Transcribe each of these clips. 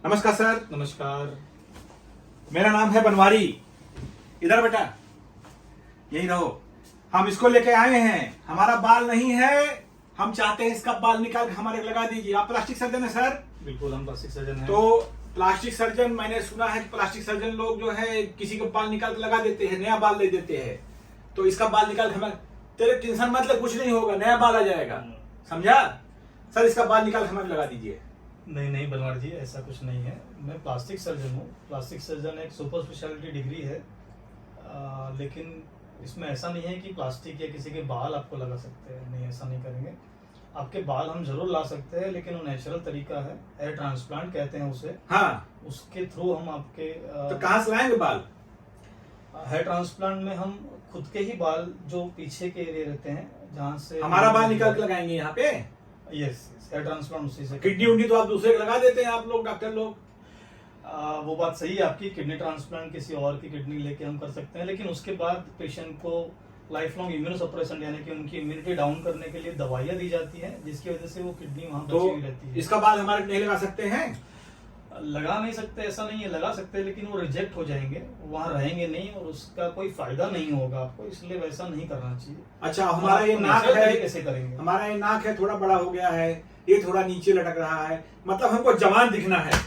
नमस्कार सर। नमस्कार। मेरा नाम है बनवारी। इधर बेटा, यही रहो। हम इसको लेके आए हैं, हमारा बाल नहीं है, हम चाहते हैं इसका बाल निकाल के हमारे लगा दीजिए। आप प्लास्टिक सर्जन है सर? बिल्कुल, हम प्लास्टिक सर्जन हैं। तो प्लास्टिक सर्जन, मैंने सुना है कि प्लास्टिक सर्जन लोग जो है किसी का बाल निकाल के लगा देते हैं, नया बाल ले देते हैं। तो इसका बाल निकाल के हमें, तेरे टेंशन मत ले, कुछ नहीं होगा, नया बाल आ जाएगा, समझा? सर इसका बाल निकाल के हमें लगा दीजिए। नहीं बनवारी जी, ऐसा कुछ नहीं है। मैं प्लास्टिक सर्जन हूँ। प्लास्टिक सर्जन एक सुपर स्पेशलिटी डिग्री है, लेकिन इसमें ऐसा नहीं है कि प्लास्टिक या किसी के बाल आपको लगा सकते हैं। नहीं, ऐसा नहीं करेंगे। आपके बाल हम जरूर ला सकते हैं, लेकिन वो नेचुरल तरीका है, हेयर ट्रांसप्लांट कहते हैं उसे। हाँ, उसके थ्रू हम आपके तो कहाँ से लाएंगे बाल? हेयर ट्रांसप्लांट में हम खुद के ही बाल जो पीछे के एरिया रहते हैं, जहाँ से हमारा बाल निकाल के लगाएंगे यहाँ पे? यस, हेयर ट्रांसप्लांट उसी से। किडनी उंडी तो आप दूसरे को लगा देते हैं, आप लोग डॉक्टर लोग। वो बात सही है आपकी। किडनी ट्रांसप्लांट किसी और की किडनी लेके हम कर सकते हैं, लेकिन उसके बाद पेशेंट को लाइफ लॉन्ग इम्यूनो सप्रेशन, यानी कि उनकी इम्यूनिटी डाउन करने के लिए दवाइयाँ दी जाती हैं, जिसकी वजह से वो किडनी वहाँ तो बची हुई रहती है। इसका बाल हमारे नहीं लगा सकते हैं? लगा नहीं सकते ऐसा नहीं है, लगा सकते हैं, लेकिन वो रिजेक्ट हो जाएंगे, वहाँ रहेंगे नहीं और उसका कोई फायदा नहीं होगा आपको, इसलिए वैसा नहीं करना चाहिए। अच्छा, हमारा ये नाक है, कैसे करेंगे? हमारा ये नाक है, थोड़ा बड़ा हो गया है, ये थोड़ा नीचे लटक रहा है, मतलब हमको जवान दिखना है।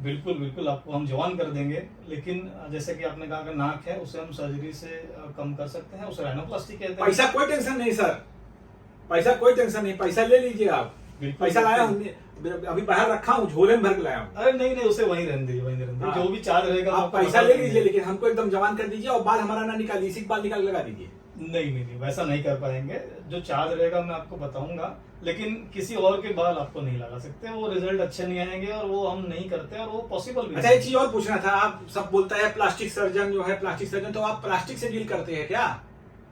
बिल्कुल आपको हम जवान कर देंगे, लेकिन जैसे कि आपने कहा कि नाक है, उसे हम सर्जरी से कम कर सकते हैं, उसे राइनोप्लास्टी कहते हैं। पैसा कोई टेंशन नहीं सर, पैसा कोई टेंशन नहीं, पैसा ले लीजिए आप। पैसा लाया हूँ, अभी बाहर रखा हूँ, झोले में भर के लाया हूँ। अरे नहीं, उसे वहीं रहने दीजिए, जो भी चार्ज रहेगा आप पैसा ले लीजिए, लेकिन हमको एकदम जवान कर दीजिए और बाल हमारा ना निकाल, इसी बाल निकाल लगा दीजिए। नहीं, वैसा नहीं कर पाएंगे। जो चार्ज रहेगा मैं आपको बताऊंगा, लेकिन किसी और के बाल आपको नहीं लगा सकते, वो रिजल्ट अच्छे नहीं आएंगे और वो हम नहीं करते और वो पॉसिबल भी। अच्छा, एक चीज और पूछना था, आप सब बोलता है प्लास्टिक सर्जन जो है, प्लास्टिक सर्जन, तो आप प्लास्टिक से डील करते हैं क्या?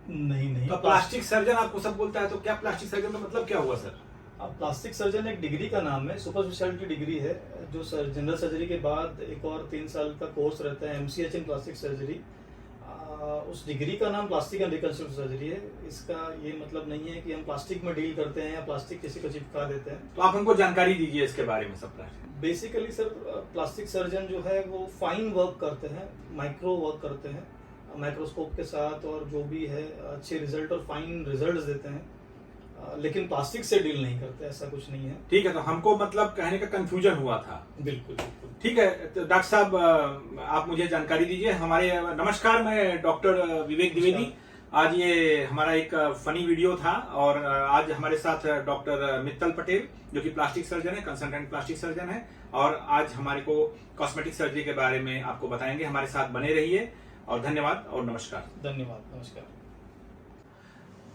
नहीं। तो प्लास्टिक सर्जन आपको सब बोलता है, तो क्या प्लास्टिक सर्जन का मतलब क्या हुआ सर? अब प्लास्टिक सर्जन एक डिग्री का नाम है, सुपर स्पेशलिटी डिग्री है, जो जनरल सर्जरी के बाद एक और 3 साल का कोर्स रहता है, MCH इन प्लास्टिक सर्जरी। उस डिग्री का नाम प्लास्टिक एंड रिकंस्ट्रक्टिव सर्जरी है। इसका ये मतलब नहीं है कि हम प्लास्टिक में डील करते हैं या प्लास्टिक किसी को चिपका देते हैं। तो आप हमको जानकारी दीजिए इसके बारे में सब। बेसिकली सर, प्लास्टिक सर्जन जो है वो फाइन वर्क करते हैं, माइक्रो वर्क करते हैं माइक्रोस्कोप के साथ, और जो भी है अच्छे रिजल्ट और फाइन रिजल्ट्स देते हैं, लेकिन प्लास्टिक से डील नहीं करते, ऐसा कुछ नहीं है। ठीक है, तो हमको मतलब कहने का कंफ्यूजन हुआ था। बिल्कुल। ठीक है, तो डॉक्टर साहब आप मुझे जानकारी दीजिए। हमारे नमस्कार, मैं डॉक्टर विवेक द्विवेदी। आज ये हमारा एक फनी वीडियो था, और आज हमारे साथ डॉक्टर मित्तल पटेल, जो कि प्लास्टिक सर्जन है, कंसल्टेंट प्लास्टिक सर्जन है, और आज हमारे को कॉस्मेटिक सर्जरी के बारे में आपको बताएंगे। हमारे साथ बने रहिए, और धन्यवाद और नमस्कार। धन्यवाद, नमस्कार।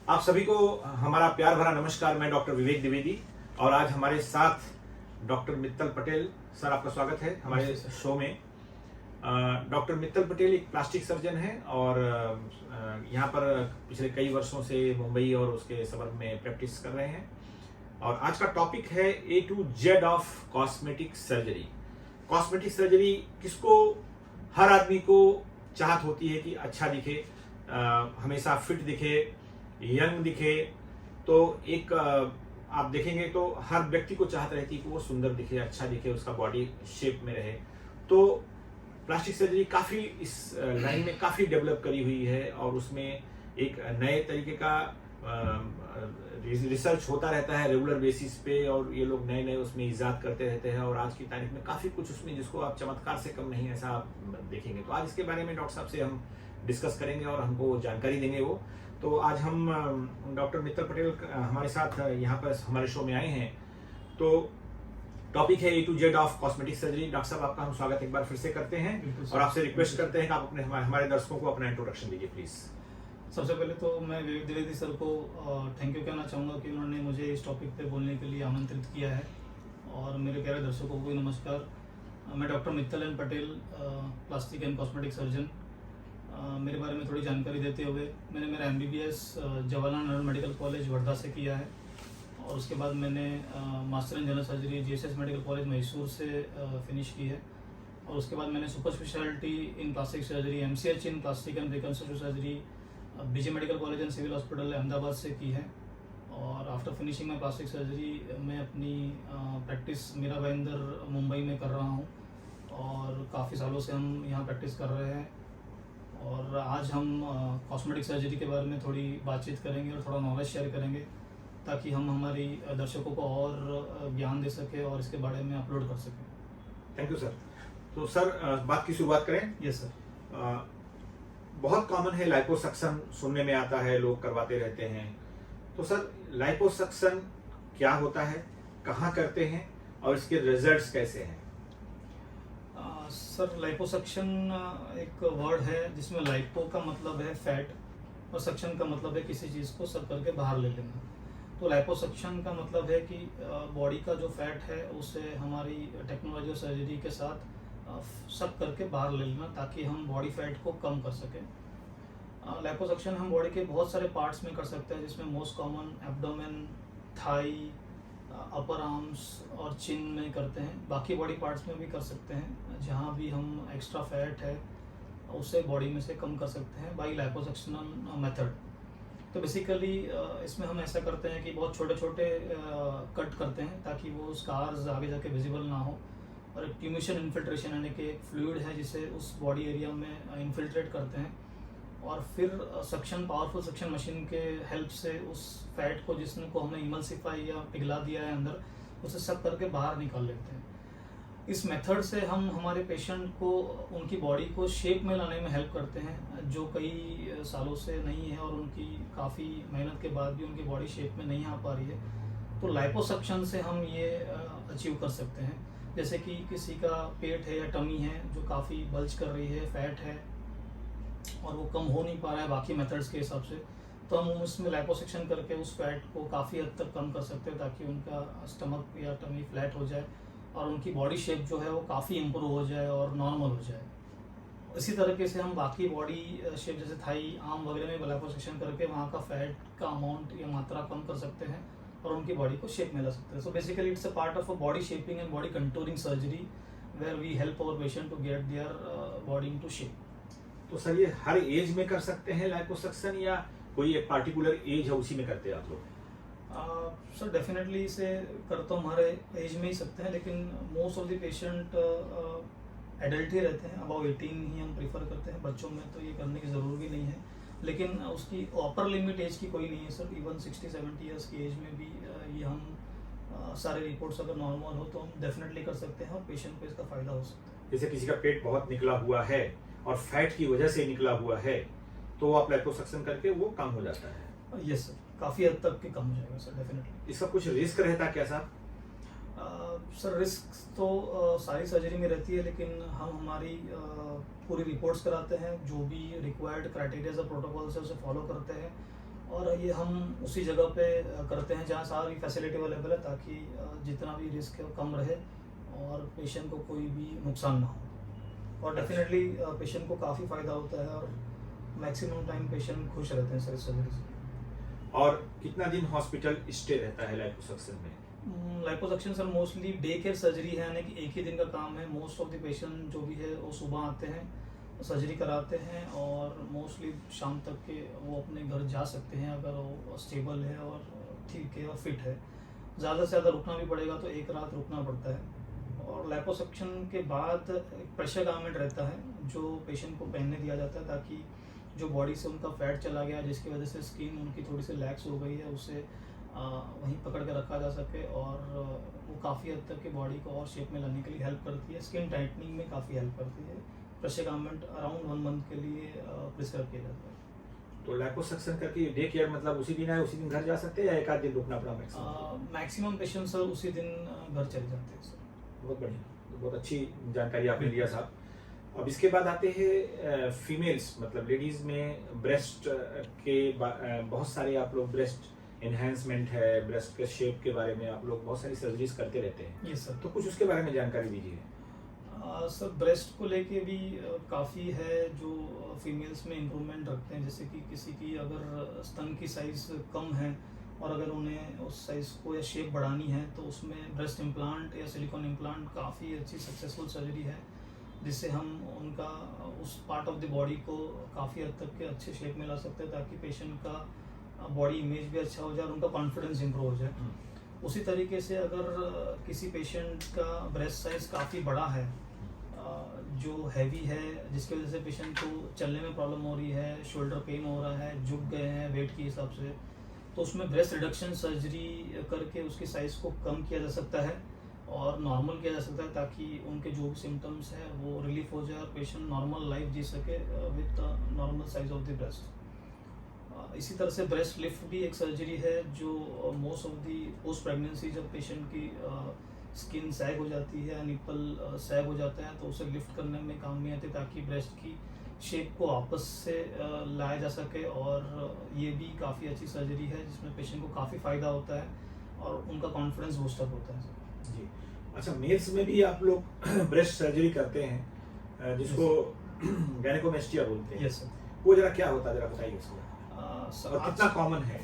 आप सभी को हमारा प्यार भरा नमस्कार। मैं डॉक्टर विवेक द्विवेदी, और आज हमारे साथ डॉक्टर मित्तल पटेल। सर, आपका स्वागत है हमारे शो में। डॉक्टर मित्तल पटेल एक प्लास्टिक सर्जन है, और यहाँ पर पिछले कई वर्षों से मुंबई और उसके सबर्ब में प्रैक्टिस कर रहे हैं। और आज का टॉपिक है A to Z of cosmetic surgery. Cosmetic surgery किसको, हर आदमी को चाहत होती है कि अच्छा दिखे, हमेशा फिट दिखे, यंग दिखे। तो एक आप देखेंगे तो हर व्यक्ति को चाहत रहती है कि वो सुंदर दिखे, अच्छा दिखे, उसका बॉडी शेप में रहे। तो प्लास्टिक सर्जरी काफ़ी इस लाइन में काफ़ी डेवलप करी हुई है, और उसमें एक नए तरीके का रिसर्च होता रहता है रेगुलर बेसिस पे, और ये लोग नए उसमें इजाद करते रहते हैं। और आज की तारीख में काफ़ी कुछ उसमें जिसको आप चमत्कार से कम नहीं, ऐसा आप देखेंगे। तो आज इसके बारे में डॉक्टर साहब से हम डिस्कस करेंगे और हमको जानकारी देंगे वो। तो आज हम डॉक्टर मित्तल पटेल हमारे साथ यहाँ पर हमारे शो में आए हैं। तो टॉपिक है A to Z of cosmetic surgery. Doctor साहब, आपका हम स्वागत एक बार फिर से करते हैं, और आपसे रिक्वेस्ट करते हैं कि आप अपने हमारे दर्शकों को अपना इंट्रोडक्शन दीजिए प्लीज। सबसे पहले तो मैं विवेक द्विवेदी सर को थैंक यू कहना चाहूँगा कि उन्होंने मुझे इस टॉपिक पे बोलने के लिए आमंत्रित किया है। और मेरे प्यारे दर्शकों को नमस्कार। मैं doctor Mittal N Patel, plastic and cosmetic surgeon. मेरे बारे में थोड़ी जानकारी देते हुए, मैंने मेरा MBBS Jawaharlal Nehru medical college Wardha से किया है, और उसके बाद मैंने master in general surgery GSS medical college Mysore से फिनिश की है। और उसके बाद मैंने super speciality in plastic surgery MCH in plastic and reconstructive surgery BJ medical college and civil hospital Ahmedabad से की है। और after finishing my plastic surgery मैं अपनी प्रैक्टिस मीरा भाईंदर मुंबई में कर रहा हूँ और काफ़ी सालों से हम यहाँ प्रैक्टिस कर रहे हैं। और आज हम कॉस्मेटिक सर्जरी के बारे में थोड़ी बातचीत करेंगे और थोड़ा नॉलेज शेयर करेंगे ताकि हम हमारी दर्शकों को और ज्ञान दे सकें और इसके बारे में अपलोड कर सकें। Thank you sir. तो सर बात की शुरुआत करें। Yes sir. बहुत कॉमन है लाइपोसक्शन, सुनने में आता है, लोग करवाते रहते हैं। तो सर लाइपोसक्शन क्या होता है, कहाँ करते हैं और इसके रिजल्ट्स कैसे हैं? सर लाइपोसक्शन एक वर्ड है जिसमें लाइपो का मतलब है फैट और सक्शन का मतलब है किसी चीज़ को सक करके बाहर ले लेना। तो लाइपोसक्शन का मतलब है कि बॉडी का जो फैट है उसे हमारी टेक्नोलॉजी और सर्जरी के साथ सक करके बाहर ले लेना ताकि हम बॉडी फैट को कम कर सकें। लाइपोसक्शन हम बॉडी के बहुत सारे पार्ट्स में कर सकते हैं जिसमें most common abdomen, thigh, upper arms और चिन में करते हैं। बाकी बॉडी पार्ट्स में भी कर सकते हैं जहाँ भी हम एक्स्ट्रा फैट है उसे बॉडी में से कम कर सकते हैं बाई लाइपोसक्शनल मेथड। तो बेसिकली इसमें हम ऐसा करते हैं कि बहुत छोटे छोटे कट करते हैं ताकि वो स्कार्स आगे जाके विजिबल ना हो, और एक ट्यूमिशन इन्फिल्ट्रेशन यानी कि एक फ्लूइड है जिसे उस बॉडी एरिया में इन्फिल्ट्रेट करते हैं और फिर सक्शन, पावरफुल सक्शन मशीन के हेल्प से उस फैट को जिसको हमने इमल्सिफाई या पिघला दिया है अंदर उसे सक करके बाहर निकाल लेते हैं। इस मेथड से हम हमारे पेशेंट को उनकी बॉडी को शेप में लाने में हेल्प करते हैं जो कई सालों से नहीं है और उनकी काफ़ी मेहनत के बाद भी उनकी बॉडी शेप में नहीं आ पा रही है। तो लाइपोसक्शन से हम ये अचीव कर सकते हैं। जैसे कि किसी का पेट है या टमी है जो काफ़ी बल्ज कर रही है, फैट है और वो कम हो नहीं पा रहा है बाकी मेथड्स के हिसाब से, तो हम उसमें लाइपोसक्शन करके उस फैट को काफ़ी हद तक कम कर सकते हैं ताकि उनका स्टमक या टमी फ्लैट हो जाए और उनकी बॉडी शेप जो है वो काफ़ी इम्प्रूव हो जाए और नॉर्मल हो जाए। इसी तरीके से हम बाकी बॉडी शेप जैसे थाई, आर्म वगैरह में लाइपोसक्शन करके वहाँ का फैट का अमाउंट या मात्रा कम कर सकते हैं और उनकी बॉडी को शेप में ला सकते हैं। So basically it's a part of a body shaping and body contouring surgery where we help our patient to get their body into shape. तो सर ये हर एज में कर सकते हैं लाइपोसक्शन या कोई एक पार्टिकुलर एज है उसी में करते हैं आप लोग? सर डेफिनेटली इसे कर तो हमारे एज में ही सकते हैं, लेकिन most of the patient adult ही रहते हैं। अबाउट 18 ही हम प्रीफर करते हैं। बच्चों में तो ये करने की ज़रूरत भी नहीं है, लेकिन उसकी अपर लिमिट एज की कोई नहीं है सर। इवन 60-70 ईयर्स की एज में भी ये हम सारे रिपोर्ट्स अगर नॉर्मल हो तो हम डेफिनेटली कर सकते हैं और पेशेंट को इसका फ़ायदा हो सकता है। जैसे किसी का पेट बहुत निकला हुआ है और फैट की वजह से निकला हुआ है तो आप लाइपोसक्शन करके वो कम हो जाता है? यस सर, काफ़ी हद तक के कम हो जाएगा सर डेफिनेटली। इसका कुछ रिस्क रहता है क्या साहब? सर रिस्क तो सारी सर्जरी में रहती है, लेकिन हम हमारी पूरी रिपोर्ट्स कराते हैं, जो भी रिक्वायर्ड क्राइटेरियाज और प्रोटोकॉल्स है उसे फॉलो करते हैं और ये हम उसी जगह पे करते हैं जहाँ सारी फैसिलिटी अवेलेबल है ताकि जितना भी रिस्क है वो कम रहे और पेशेंट को कोई भी नुकसान ना हो। और डेफिनेटली पेशेंट को काफ़ी फ़ायदा होता है और मैक्सिमम टाइम पेशेंट खुश रहते हैं सर इस सर्जरी से। और कितना दिन हॉस्पिटल स्टे रहता है लाइपोसक्शन में? Liposuction sir mostly day care surgery है, यानी कि एक ही दिन का काम है। मोस्ट ऑफ द पेशेंट जो भी है वो सुबह आते हैं, सर्जरी कराते हैं और मोस्टली शाम तक के वो अपने घर जा सकते हैं अगर वो स्टेबल है और ठीक है और फिट है। ज़्यादा से ज़्यादा रुकना भी पड़ेगा तो एक रात रुकना पड़ता है। और लाइपोसक्शन के बाद एक प्रेशर गारमेंट रहता है जो पेशेंट को पहनने दिया जाता है ताकि जो बॉडी से उनका फैट चला गया जिसकी वजह से स्किन उनकी थोड़ी सी लैक्स हो गई है उसे वहीं पकड़ के रखा जा सके और वो काफ़ी हद तक के बॉडी को और शेप में लाने के लिए हेल्प करती है। स्किन टाइटनिंग में काफ़ी हेल्प करती है। प्रेशर गारमेंट अराउंड 1 मंथ के लिए प्रिस्क्राइब किया जाता है। तो लाइपोसक्शन करके डे केयर मतलब उसी दिन आए उसी दिन घर जा सकते हैं या एक आध दिन रुकना पड़ा मैक्सिमम? मैक्सिमम पेशेंट सर उसी दिन घर चले जाते हैं सर। बहुत बढ़िया, बहुत अच्छी जानकारी आपने दिया साहब। अब इसके बाद आते हैं फीमेल्स, मतलब लेडीज में ब्रेस्ट के बहुत सारे आप लोग ब्रेस्ट एनहेंसमेंट है, ब्रेस्ट के शेप के बारे में आप लोग बहुत सारी सर्जरीज करते रहते हैं। Yes sir. तो कुछ उसके बारे में जानकारी दीजिए। सर ब्रेस्ट को लेके भी काफ़ी है जो फीमेल्स में इम्प्रूवमेंट रखते हैं। जैसे कि किसी की अगर स्तन की साइज़ कम है और अगर उन्हें उस साइज़ को या शेप बढ़ानी है तो उसमें ब्रेस्ट इम्प्लांट या सिलिकॉन इम्प्लांट काफ़ी अच्छी सक्सेसफुल सर्जरी है जिससे हम उनका उस पार्ट ऑफ द बॉडी को काफ़ी हद तक के अच्छे शेप में ला सकते हैं ताकि पेशेंट का बॉडी इमेज भी अच्छा हो जाए और उनका कॉन्फिडेंस इंप्रूव हो जाए। उसी तरीके से अगर किसी पेशेंट का ब्रेस्ट साइज काफ़ी बड़ा है, जो हैवी है, जिसकी वजह से पेशेंट को चलने में प्रॉब्लम हो रही है, शोल्डर पेन हो रहा है, झुक गए हैं वेट के हिसाब से, तो उसमें ब्रेस्ट रिडक्शन सर्जरी करके उसकी साइज़ को कम किया जा सकता है और नॉर्मल किया जा सकता है, ताकि उनके जो भी सिम्टम्स हैं वो रिलीफ हो जाए और पेशेंट नॉर्मल लाइफ जी सके with normal size of the breast. इसी तरह से ब्रेस्ट लिफ्ट भी एक सर्जरी है जो most of the post pregnancy, जब पेशेंट की स्किन सैग हो जाती है, निप्पल सैग हो जाता है, तो उसे लिफ्ट करने में काम में आते, ताकि ब्रेस्ट की शेप को वापस से लाया जा सके। और ये भी काफ़ी अच्छी सर्जरी है जिसमें पेशेंट को काफ़ी फ़ायदा होता है और उनका कॉन्फिडेंस बूस्टअप होता है। जी, अच्छा, मेल्स में भी आप लोग ब्रेस्ट सर्जरी करते हैं, जिसको गायनेकोमेस्टिया बोलते हैं। Yes sir. वो जरा क्या होता है, जरा बताइए उसको, सर और कितना कॉमन है?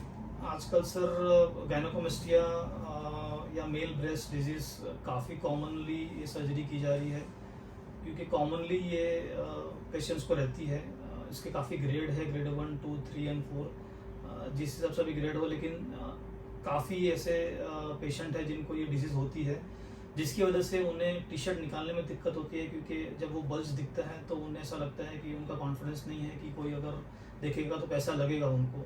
आजकल सर गायनेकोमेस्टिया या मेल ब्रेस्ट डिजीज़ काफ़ी कॉमनली ये सर्जरी की जा रही है, क्योंकि कॉमनली ये पेशेंट्स को रहती है। इसके काफ़ी ग्रेड है, ग्रेड 1, 2, 3 एंड 4, जिस हिसाब से भी ग्रेड हो, लेकिन काफ़ी ऐसे पेशेंट है जिनको ये डिजीज़ होती है, जिसकी वजह से उन्हें टी शर्ट निकालने में दिक्कत होती है, क्योंकि जब वो बल्ज दिखता है तो उन्हें ऐसा लगता है कि उनका कॉन्फिडेंस नहीं है कि कोई अगर देखेगा तो कैसा लगेगा उनको,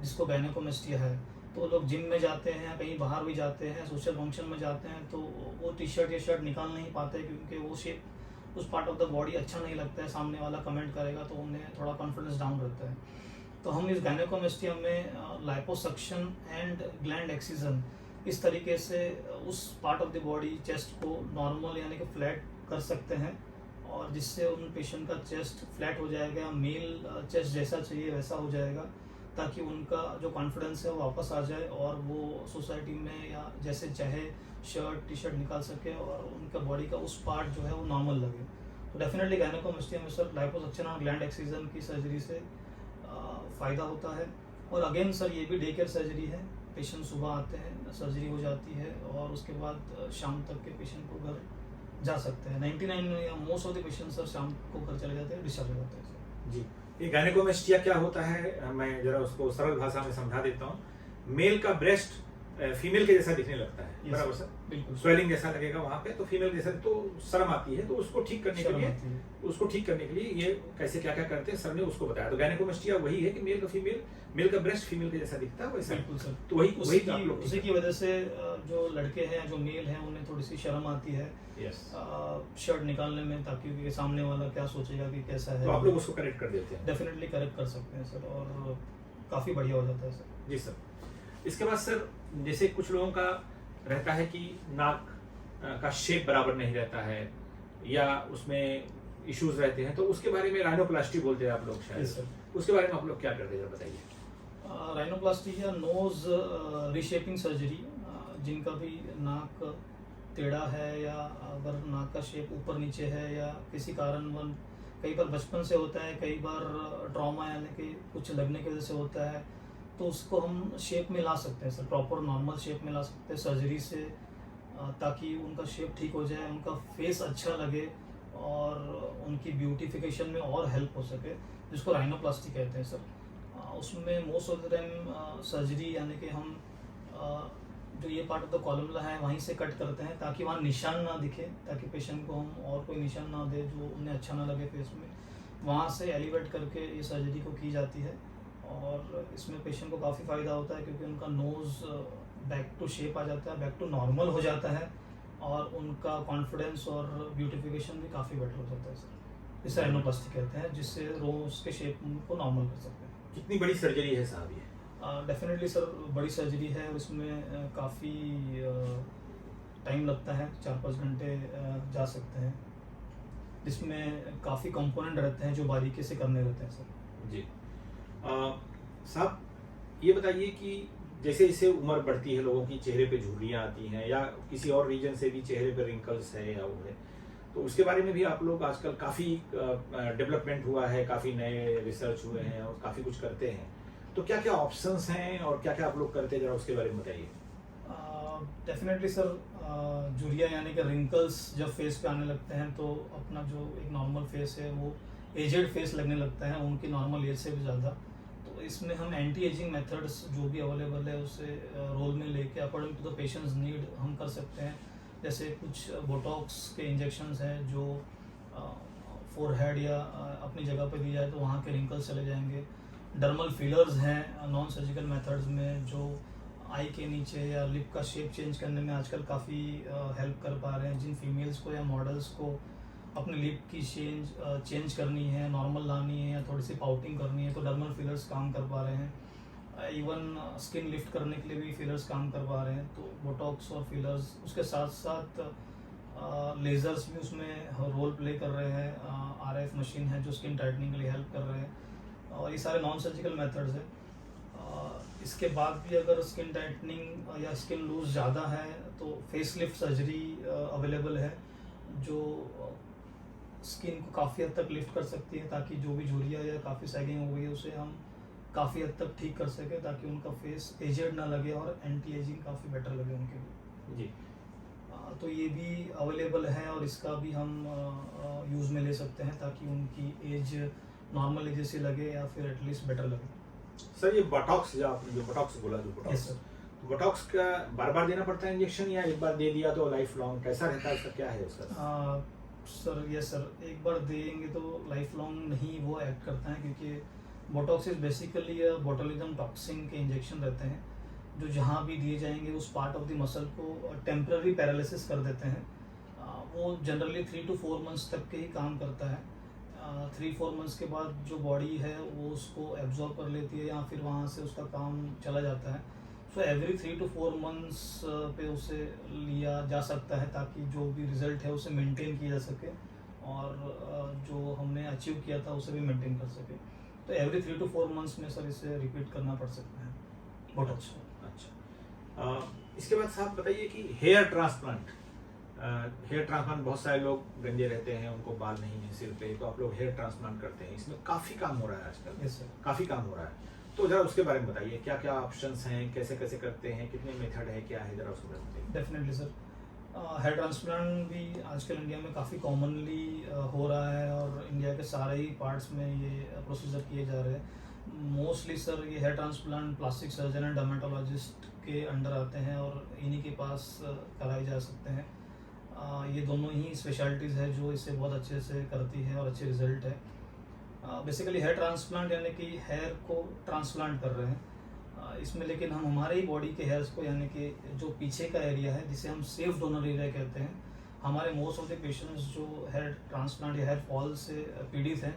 जिसको गायनेकोमेस्टिया है। तो लोग जिम में जाते हैं, कहीं बाहर भी जाते हैं, सोशल फंक्शन में जाते हैं, तो वो टी शर्ट या शर्ट निकाल नहीं पाते, क्योंकि वो शेप उस पार्ट ऑफ द बॉडी अच्छा नहीं लगता है, सामने वाला कमेंट करेगा तो उन्हें थोड़ा कॉन्फिडेंस डाउन रहता है। तो हम इस गायनेकोमेस्टिया में लाइपोसक्शन एंड ग्लैंड एक्सिजन, इस तरीके से उस part of the body, chest को नॉर्मल यानी कि फ्लैट कर सकते हैं, और जिससे उन पेशेंट का चेस्ट फ्लैट हो जाएगा, मेल चेस्ट जैसा चाहिए वैसा हो जाएगा, ताकि उनका जो कॉन्फिडेंस है वो वापस आ जाए और वो सोसाइटी में या जैसे चाहे शर्ट टी शर्ट निकाल सके और उनका बॉडी का उस पार्ट जो है वो नॉर्मल लगे। तो डेफिनेटली गायनेकोमेस्टिया में सर लाइपोसक्शन और ग्लैंड एक्सिजन की सर्जरी से फ़ायदा होता है। और अगेन सर ये भी डे केयर सर्जरी है, पेशेंट सुबह आते हैं, सर्जरी हो जाती है और उसके बाद शाम तक के पेशेंट को घर जा सकते हैं। 99 या most of the patient sir शाम को घर चले जाते हैं, डिस्चार्ज हो जाते हैं सर। जी, ये गायनेकोमेस्टिया क्या होता है, मैं जरा उसको सरल भाषा में समझा देता हूँ। मेल का ब्रेस्ट फीमेल के जैसा दिखने लगता है, Yes, बराबर सर? बिल्कुल। स्वेलिंग जैसा लगेगा वहाँ पे, तो फीमेल जैसा, तो शर्म आती है, तो उसको ठीक करने के शर्म लिए, आती है। उसको ठीक करने के लिए ये कैसे क्या क्या करते हैं, सर ने उसको बताया। तो गायनेकोमेस्टिया वही है कि मेल का ब्रेस्ट फीमेल के जैसा दिखता है वैसा। बिल्कुल सर। तो वही आप लोग उसी की वजह से जो लड़के हैं, जो मेल हैं, उन्हें थोड़ी सी शर्म आती है यस, शर्ट निकालने में, ताकि क्योंकि सामने वाला क्या सोचेगा कि कैसा है। तो आप लोग उसको करेक्ट कर देते हैं। डेफिनेटली करेक्ट कर सकते हैं सर, और काफ़ी बढ़िया हो जाता है सर। जी सर। इसके बाद सर, जैसे कुछ लोगों का रहता है कि नाक का शेप बराबर नहीं रहता है या उसमें इश्यूज रहते हैं, तो उसके बारे में राइनोप्लास्टी बोलते हैं आप लोग शायद। Yes, sir. उसके बारे में आप लोग क्या करते हैं, जरा बताइए। राइनोप्लास्टी या नोज रीशेपिंग सर्जरी, जिनका भी नाक टेढ़ा है या अगर नाक का शेप ऊपर नीचे है या किसी कारण कई बार बचपन से होता है, कई बार ट्रॉमा यानी कि कुछ लगने की वजह से होता है, तो उसको हम शेप में ला सकते हैं सर, प्रॉपर नॉर्मल शेप में ला सकते हैं सर्जरी से, ताकि उनका शेप ठीक हो जाए, उनका फेस अच्छा लगे और उनकी ब्यूटिफिकेशन में और हेल्प हो सके, जिसको राइनोप्लास्टी कहते हैं सर। उसमें most of the time surgery यानी कि हम जो ये पार्ट ऑफ द कॉलमला है वहीं से कट करते हैं, ताकि वहाँ निशान ना दिखे, ताकि पेशेंट को हम और कोई निशान ना दे जो उन्हें अच्छा ना लगे फेस में। वहाँ से एलिवेट करके ये सर्जरी को की जाती है और इसमें पेशेंट को काफ़ी फ़ायदा होता है, क्योंकि उनका नोज़ बैक टू शेप आ जाता है, बैक टू नॉर्मल हो जाता है और उनका कॉन्फिडेंस और ब्यूटिफिकेशन भी काफ़ी बेटर हो जाता है सर। इसे राइनोप्लास्टी कहते हैं, जिससे रोज के शेप को नॉर्मल कर सकते हैं। कितनी बड़ी सर्जरी है साहब ये? डेफिनेटली सर बड़ी सर्जरी है और इसमें काफ़ी टाइम लगता है, 4-5 घंटे जा सकते हैं, जिसमें काफ़ी कंपोनेंट रहते हैं जो बारीकी से करने रहते हैं सर। जी साहब, ये बताइए कि जैसे जैसे उम्र बढ़ती है, लोगों की चेहरे पे झुर्रियाँ आती हैं या किसी और रीजन से भी चेहरे पे रिंकल्स है या वो है, तो उसके बारे में भी आप लोग आजकल काफ़ी डेवलपमेंट हुआ है, काफ़ी नए रिसर्च हुए हैं और काफ़ी कुछ करते हैं, तो क्या क्या ऑप्शंस हैं और क्या क्या आप लोग करते हैं, जरा उसके बारे में बताइए। डेफिनेटली सर, झुर्रियाँ यानी कि रिंकल्स जब फेस पे आने लगते हैं तो अपना जो एक नॉर्मल फेस है वो एजेड फेस लगने लगता है, उनकी नॉर्मल एज से भी ज़्यादा। तो इसमें हम एंटी एजिंग मेथड्स जो भी अवेलेबल है उसे रोल में लेके according to the patient's need हम कर सकते हैं। जैसे कुछ बोटॉक्स के इंजेक्शंस हैं जो फोरहेड या अपनी जगह पे दी जाए तो वहाँ के रिंकल्स चले जाएंगे। डर्मल फिलर्स हैं नॉन सर्जिकल मेथड्स में जो आई के नीचे या लिप का शेप चेंज करने में आजकल काफ़ी हेल्प कर पा रहे हैं। जिन फीमेल्स को या मॉडल्स को अपनी लिप की चेंज करनी है, नॉर्मल लानी है या थोड़ी सी पाउटिंग करनी है तो डर्मल फिलर्स काम कर पा रहे हैं। इवन स्किन लिफ्ट करने के लिए भी फिलर्स काम कर पा रहे हैं। तो बोटॉक्स और फिलर्स उसके साथ साथ लेज़र्स भी उसमें रोल प्ले कर रहे हैं। RF मशीन है जो स्किन टाइटनिंग के लिए हेल्प कर रहे हैं और ये सारे नॉन सर्जिकल मेथड्स हैं। इसके बाद भी अगर स्किन टाइटनिंग या स्किन लूज ज़्यादा है तो फेस लिफ्ट सर्जरी अवेलेबल है जो स्किन को काफ़ी हद तक लिफ्ट कर सकती है ताकि जो भी झुर्रियाँ या काफ़ी सैगिंग हो गई है उसे हम काफ़ी हद तक ठीक कर सकें ताकि उनका फेस एजेड ना लगे और एंटी एजिंग काफ़ी बेटर लगे उनके लिए जी। तो ये भी अवेलेबल है और इसका भी हम यूज़ में ले सकते हैं ताकि उनकी एज नॉर्मल एज से लगे या फिर एटलीस्ट बेटर लगे। सर ये बोटॉक्स जो बोटॉक्स बोला जो यस बोटॉक्स सर। तो बोटॉक्स का बार बार देना पड़ता है इंजेक्शन या एक बार दे दिया तो लाइफ लॉन्ग कैसा रहता है, उसका क्या है उसका? सर यस सर, एक बार देंगे तो लाइफ लॉन्ग नहीं वो एक्ट करता है क्योंकि Botox is basically botulism toxin के इंजेक्शन रहते हैं जो जहाँ भी दिए जाएंगे उस पार्ट ऑफ द मसल को टेम्पररी पैरालिसिस कर देते हैं। वो जनरली 3 to 4 मंथ्स तक के ही काम करता है। 3-4 मंथ्स के बाद जो बॉडी है वो उसको एब्जॉर्ब कर लेती है या फिर वहाँ से उसका काम चला जाता है। सो एवरी 3 to 4 मंथ्स पे उसे लिया जा सकता है ताकि जो भी रिजल्ट है उसे मेंटेन किया जा सके और जो हमने अचीव किया था उसे भी मेंटेन कर सके। तो एवरी 3 to 4 मंथ्स में सर इसे रिपीट करना पड़ सकता है बोटॉक्स को। अच्छा, इसके बाद साहब बताइए कि हेयर ट्रांसप्लांट बहुत सारे लोग गंजे रहते हैं, उनको बाल नहीं है सिर पे, तो आप लोग हेयर ट्रांसप्लांट करते हैं, इसमें काफ़ी काम हो रहा है आजकल। Yes sir. काफ़ी काम हो रहा है, तो जरा उसके बारे में बताइए क्या क्या ऑप्शंस हैं, कैसे कैसे करते हैं, कितने मेथड है, क्या है, जरा उसके बारे में बताइए। डेफिनेटली सर, हेयर ट्रांसप्लांट भी आजकल इंडिया में काफ़ी कॉमनली हो रहा है और इंडिया के सारे ही पार्ट्स में ये प्रोसीजर किए जा रहे हैं। मोस्टली सर ये hair transplant plastic surgeon and dermatologist के अंडर आते हैं और इन्हीं के पास कराए जा सकते हैं। ये दोनों ही स्पेशलिटीज़ है जो इसे बहुत अच्छे से करती है और अच्छे रिजल्ट है। बेसिकली हेयर ट्रांसप्लांट यानी कि हेयर को ट्रांसप्लांट कर रहे हैं इसमें, लेकिन हम हमारे ही बॉडी के हेयर्स को यानी कि जो पीछे का एरिया है जिसे हम सेफ डोनर एरिया कहते हैं, हमारे मोस्ट ऑफ द पेशेंट्स जो हेयर ट्रांसप्लांट या हेयर फॉल से पीड़ित हैं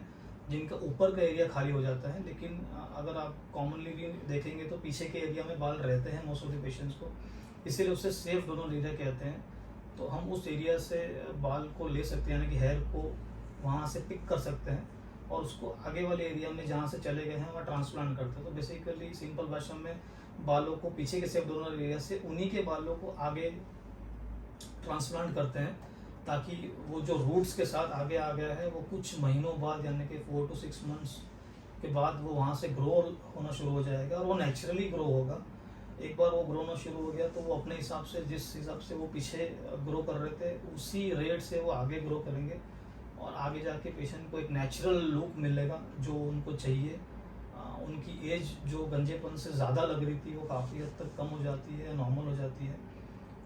जिनका ऊपर का एरिया खाली हो जाता है, लेकिन अगर आप कॉमनली भी देखेंगे तो पीछे के एरिया में बाल रहते हैं मोस्ट ऑफ द पेशेंट्स को, इसीलिए उसे सेफ डोनर एरिया कहते हैं। तो हम उस एरिया से बाल को ले सकते हैं यानी कि हेयर को वहाँ से पिक कर सकते हैं और उसको आगे वाले एरिया में जहाँ से चले गए हैं वहाँ ट्रांसप्लांट करते हैं। तो बेसिकली सिंपल भाषा में बालों को पीछे के सेफ डोनर एरिया से उन्हीं के बालों को आगे ट्रांसप्लांट करते हैं ताकि वो जो रूट्स के साथ आगे आ गया है वो कुछ महीनों बाद यानी कि 4 to 6 मंथ्स के बाद वो वहाँ से ग्रो होना शुरू हो जाएगा और वो नेचुरली ग्रो होगा। एक बार वो ग्रो होना शुरू हो गया तो वो अपने हिसाब से जिस हिसाब से वो पीछे ग्रो कर रहे थे उसी रेट से वो आगे ग्रो करेंगे और आगे जाके पेशेंट को एक नेचुरल लुक मिलेगा जो उनको चाहिए। उनकी एज जो गंजेपन से ज़्यादा लग रही थी वो काफ़ी हद तक कम हो जाती है, नॉर्मल हो जाती है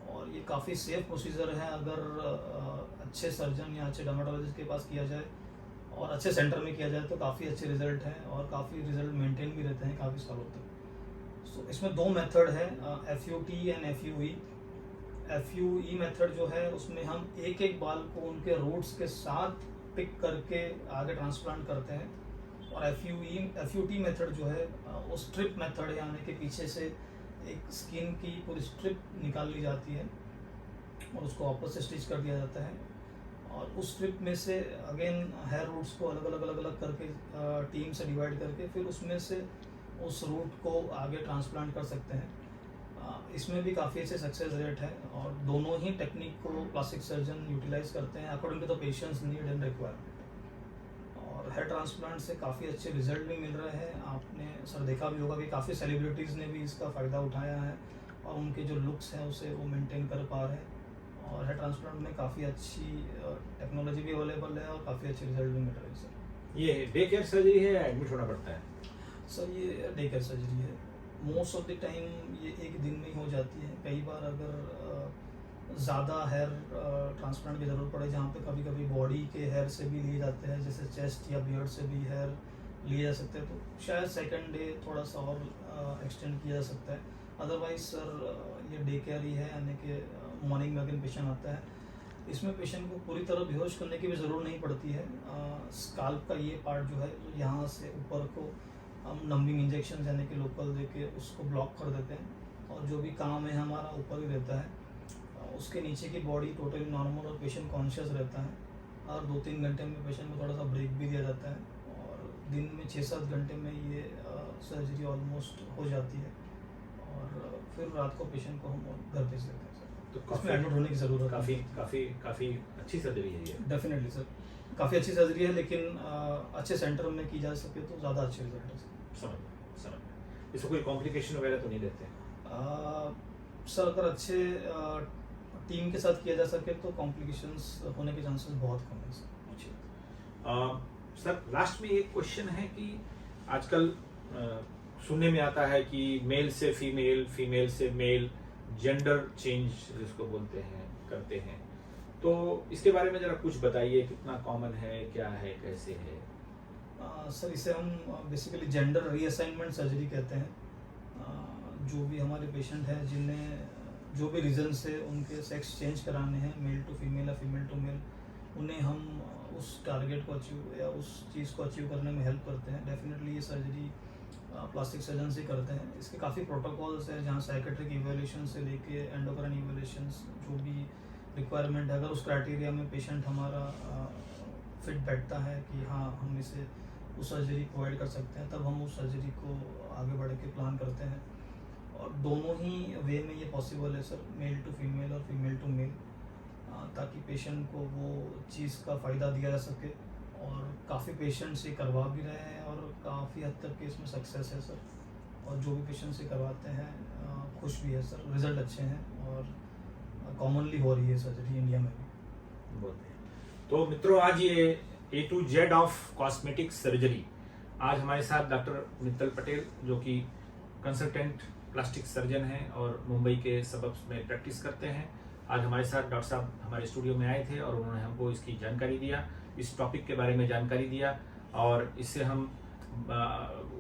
और ये काफ़ी सेफ प्रोसीजर है अगर अच्छे सर्जन या अच्छे डर्मेटोलॉजिस्ट के पास किया जाए और अच्छे सेंटर में किया जाए तो काफ़ी अच्छे रिजल्ट हैं और काफ़ी रिजल्ट मेंटेन भी रहते हैं काफ़ी सालों तक। सो इसमें 2 मेथड है, FUT and FUE। FUE method जो है उसमें हम एक एक बाल को उनके रूट्स के साथ पिक करके आगे ट्रांसप्लांट करते हैं और FUT मेथड जो है वो स्ट्रिप मेथड है यानी कि पीछे से एक स्किन की पूरी स्ट्रिप निकाल ली जाती है और उसको वापस से स्टिच कर दिया जाता है और उस स्ट्रिप में से अगेन हेयर रूट्स को अलग अलग करके टीम से डिवाइड करके फिर उसमें से उस रूट को आगे ट्रांसप्लांट कर सकते हैं। इसमें भी काफ़ी अच्छे सक्सेस रेट है और दोनों ही टेक्निक को प्लास्टिक सर्जन यूटिलाइज करते हैं according to the patient's need and requirement और हेयर ट्रांसप्लांट से काफ़ी अच्छे रिजल्ट भी मिल रहे हैं। आपने सर देखा भी होगा कि काफ़ी सेलिब्रिटीज़ ने भी इसका फ़ायदा उठाया है और उनके जो लुक्स हैं उसे वो मेंटेन कर पा रहे हैं और हेयर ट्रांसप्लांट में काफ़ी अच्छी टेक्नोलॉजी भी अवेलेबल है और काफ़ी अच्छे रिजल्ट भी मिल रहे हैं सर। ये डे केयर सर्जरी है या एडमिट होना पड़ता है? सर ये डे केयर सर्जरी है। मोस्ट ऑफ द टाइम ये एक दिन में ही हो जाती है। कई बार अगर ज़्यादा हेयर ट्रांसप्लांट की ज़रूरत पड़े, जहाँ पे कभी कभी बॉडी के हेयर से भी लिए जाते हैं, जैसे चेस्ट या बियर्ड से भी हेयर लिए जा सकते हैं, तो शायद सेकंड डे थोड़ा सा और एक्सटेंड किया जा सकता है। अदरवाइज सर ये डे केयर ही है, यानी कि मॉर्निंग में अगर पेशेंट आता है, इसमें पेशेंट को पूरी तरह बेहोश करने की भी ज़रूरत नहीं पड़ती है। स्काल्प का ये पार्ट जो है, तो यहाँ से ऊपर को हम नंबिंग इंजेक्शन यानी कि लोकल देके उसको ब्लॉक कर देते हैं, और जो भी काम है हमारा ऊपर ही रहता है। उसके नीचे की बॉडी टोटली नॉर्मल और पेशेंट कॉन्शियस रहता है, और 2-3 घंटे में पेशेंट को थोड़ा सा ब्रेक भी दिया जाता है, और दिन में 6-7 घंटे में ये सर्जरी ऑलमोस्ट हो जाती है, और फिर रात को पेशेंट को हम घर भेज देते हैं सर। तो इसमें एडमिट होने की ज़रूरत काफ़ी काफ़ी काफ़ी अच्छी सर्जरी है ये। डेफिनेटली सर, काफ़ी अच्छी सर्जरी है, लेकिन अच्छे सेंटर में की जा सके तो ज़्यादा अच्छे रिजल्ट है सर। समझ इसमें कोई कॉम्प्लिकेशन वगैरह तो नहीं रहते? सर अगर अच्छे टीम के साथ किया जा सके तो कॉम्प्लिकेशंस होने के चांसेस बहुत कम है सर। अच्छा सर, लास्ट में एक क्वेश्चन है कि आजकल सुनने में आता है कि मेल से फीमेल, फीमेल से मेल, जेंडर चेंज जिसको बोलते हैं करते हैं, तो इसके बारे में जरा कुछ बताइए, कितना कॉमन है, क्या है, कैसे है? सर इसे हम बेसिकली जेंडर रीअसाइनमेंट सर्जरी कहते हैं। जो भी हमारे पेशेंट हैं जिन्हें जो भी रीज़न से उनके सेक्स चेंज कराने हैं, मेल टू फीमेल या फीमेल टू मेल, उन्हें हम उस टारगेट को अचीव या उस चीज़ को अचीव करने में हेल्प करते हैं। डेफिनेटली ये सर्जरी प्लास्टिक सर्जन से करते हैं। इसके काफ़ी प्रोटोकॉल्स हैं, जहाँ साइकेट्रिक इवैल्यूएशन से लेके एंडोक्राइन इवैल्यूएशंस, जो भी रिक्वायरमेंट है, अगर उस क्राइटेरिया में पेशेंट हमारा फिट बैठता है कि हाँ हम इसे उस सर्जरी प्रोवाइड कर सकते हैं, तब हम उस सर्जरी को आगे बढ़ के प्लान करते हैं। और दोनों ही वे में ये पॉसिबल है सर, मेल टू फीमेल और फीमेल टू मेल, ताकि पेशेंट को वो चीज़ का फ़ायदा दिया जा सके। और काफ़ी पेशेंट्स ये करवा भी रहे हैं, और काफ़ी हद तक के इसमें सक्सेस है सर। और जो भी पेशेंट्स ये करवाते हैं खुश भी है सर, रिज़ल्ट अच्छे हैं, और कॉमनली हो रही है सर्जरी इंडिया में भी। बोलते हैं तो मित्रों, आज ये A to Z of cosmetic surgery, आज हमारे साथ डॉक्टर मित्तल पटेल, जो कि कंसल्टेंट प्लास्टिक सर्जन हैं और मुंबई के सबब्स में प्रैक्टिस करते हैं, आज हमारे साथ डॉक्टर साहब हमारे स्टूडियो में आए थे और उन्होंने हमको इसकी जानकारी दिया, इस टॉपिक के बारे में जानकारी दिया, और इससे हम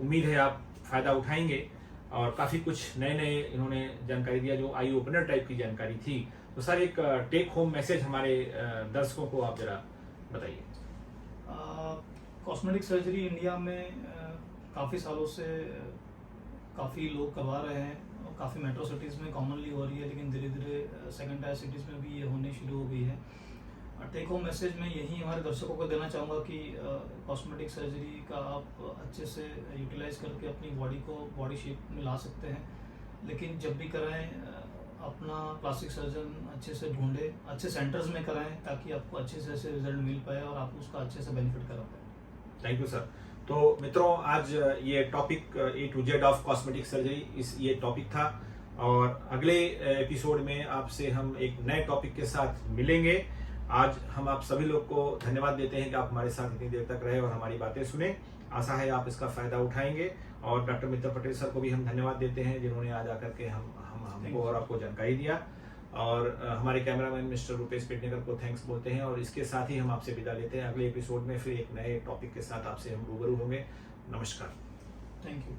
उम्मीद है आप फ़ायदा उठाएंगे। और काफ़ी कुछ नए नए इन्होंने जानकारी दिया, जो आई ओपनर टाइप की जानकारी थी। तो सर, एक टेक होम मैसेज हमारे दर्शकों को आप जरा बताइए। कॉस्मेटिक सर्जरी इंडिया में काफ़ी सालों से काफ़ी लोग करवा रहे हैं, और काफ़ी मेट्रो सिटीज़ में कॉमनली हो रही है, लेकिन धीरे धीरे सेकंड टायर सिटीज़ में भी ये होने शुरू हो गई है। टेक होम मैसेज में यही हमारे दर्शकों को देना चाहूँगा कि कॉस्मेटिक सर्जरी का आप अच्छे से यूटिलाइज करके अपनी बॉडी को बॉडी शेप में ला सकते हैं, लेकिन जब भी कराएं अपना प्लास्टिक सर्जन अच्छे से ढूंढे, अच्छे सेंटर्स में कराएं, ताकि आपको अच्छे से रिजल्ट मिल पाए और आप उसका अच्छे से बेनिफिट करा पाए। Thank you sir. तो मित्रों, आज ये topic A to Z of cosmetic surgery ये टॉपिक था, और अगले एपिसोड में आपसे हम एक नए टॉपिक के साथ मिलेंगे। आज हम आप सभी लोग को धन्यवाद देते हैं कि आप हमारे साथ इतनी देर तक रहे और हमारी बातें सुने। आशा है आप इसका फ़ायदा उठाएंगे, और डॉक्टर मित्तल पटेल सर को भी हम धन्यवाद देते हैं, जिन्होंने आज आकर के हमको और आपको जानकारी दिया। और हमारे कैमरामैन मिस्टर रुपेश पेडनेकर को थैंक्स बोलते हैं, और इसके साथ ही हम आपसे विदा लेते हैं। अगले एपिसोड में फिर एक नए टॉपिक के साथ आपसे हम रूबरू होंगे। नमस्कार। Thank you.